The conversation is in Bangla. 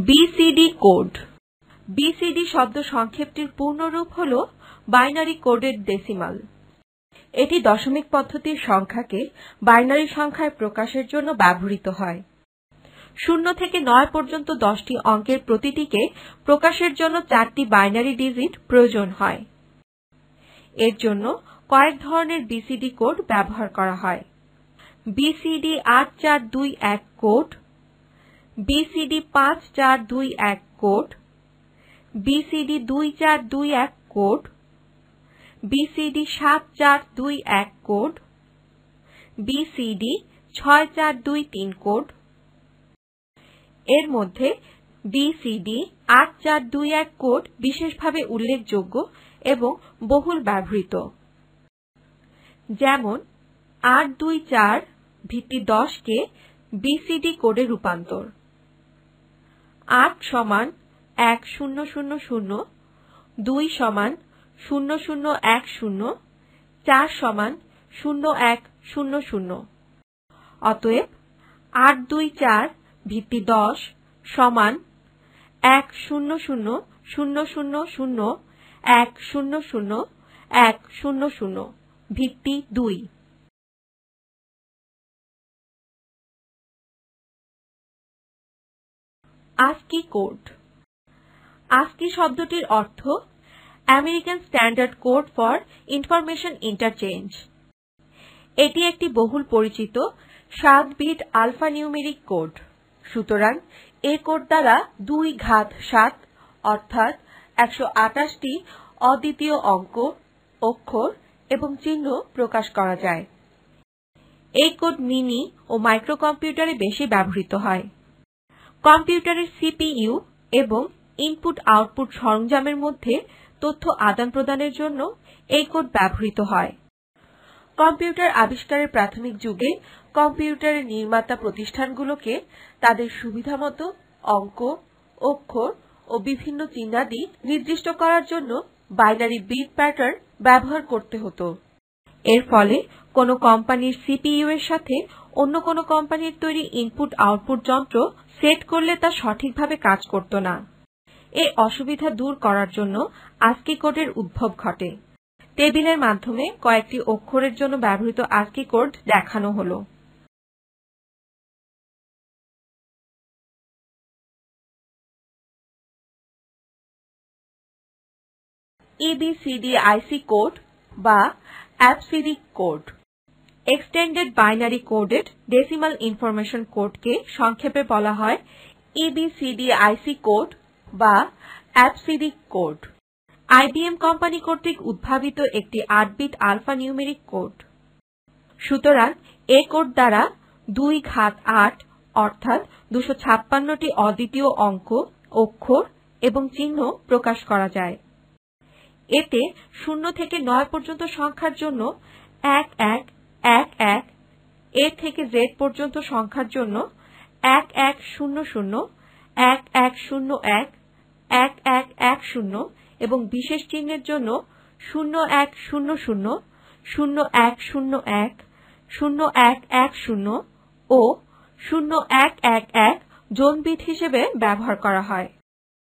BCD code. বিসিডি শব্দ সংক্ষেপটির পূর্ণরূপ হল বাইনারি কোডেড ডেসিমাল। এটি দশমিক পদ্ধতির সংখ্যাকে বাইনারি সংখ্যায় প্রকাশের জন্য ব্যবহৃত হয়। 0 থেকে 9 পর্যন্ত 10টি অঙ্কের প্রতিটিকে প্রকাশের জন্য 4টি বাইনারি ডিজিট প্রয়োজন হয়। এর জন্য কয়েক ধরনের বিসিডি কোড ব্যবহার করা হয়। BCD 8421 code, BCD 5421 code, BCD 2421 code, BCD 7421 code, BCD 6423 code. এর মধ্যে বিসিডি 8421 কোড বিশেষভাবে উল্লেখযোগ্য এবং বহুল ব্যবহৃত। যেমন 824 ভিত্তি 10 কে বিসিডি কোডে রূপান্তর। 8 সমান 1000, 2 সমান 0010, 4 সমান 0100। অতএব 824 ভিত্তি 10 সমান 1000100 ভিত্তি 2। ASCII code. ASCII শব্দটির অর্থ American standard code for information interchange. এটি একটি বহুল পরিচিত 7 বিট আলফানিউমেরিক কোড। সুতরাং এই কোড দ্বারা 2 ঘাত 7 অর্থাৎ 128টি অদ্বিতীয় অঙ্ক, অক্ষর এবং চিহ্ন প্রকাশ করা যায়। এই কোড মিনি ও মাইক্রো কম্পিউটারে বেশি ব্যবহৃত হয়। কম্পিউটারের সিপিইউ এবং ইনপুট আউটপুট সরঞ্জামের মধ্যে তথ্য আদান প্রদানের জন্য এই কোড ব্যবহৃত হয়। কম্পিউটার আবিষ্কারের প্রাথমিক যুগে কম্পিউটারের নির্মাতা প্রতিষ্ঠানগুলোকে তাদের সুবিধামতো অঙ্ক, অক্ষর ও বিভিন্ন চিহ্নাদি নির্দিষ্ট করার জন্য বাইনারি বিট প্যাটার্ন ব্যবহার করতে হতো। এর ফলে কোনো কোম্পানির সিপিইউ এর সাথে অন্য কোনো কোম্পানির তৈরি ইনপুট আউটপুট যন্ত্র সেট করলে তা সঠিকভাবে কাজ করত না। এই অসুবিধা দূর করার জন্য ASCII কোডের উদ্ভব ঘটে। টেবিলের মাধ্যমে কয়েকটি অক্ষরের জন্য ব্যবহৃত ASCII কোড দেখানো হলো। EBCDIC কোড বা ABCD code. Extended binary coded decimal information কোডকে সংক্ষেপে বলা হয় EBCDIC কোড বা ABCD কোড। IBM কোম্পানি কর্তৃক উদ্ভাবিত একটি 8 বিট আলফানিউমেরিক কোড। সুতরাং এই কোড দ্বারা 2 ঘাত 8 অর্থাৎ 256টি অদ্বিতীয় অঙ্ক, অক্ষর এবং চিহ্ন প্রকাশ করা যায়। এতে 0 থেকে 9 পর্যন্ত সংখ্যার জন্য 1111, A থেকে Z পর্যন্ত সংখ্যার জন্য 1100, 1101, 1110 এবং বিশেষ চিহ্নের জন্য 0100, 0101, 0110 ও 0111 জোন বিট হিসেবে ব্যবহার করা হয়।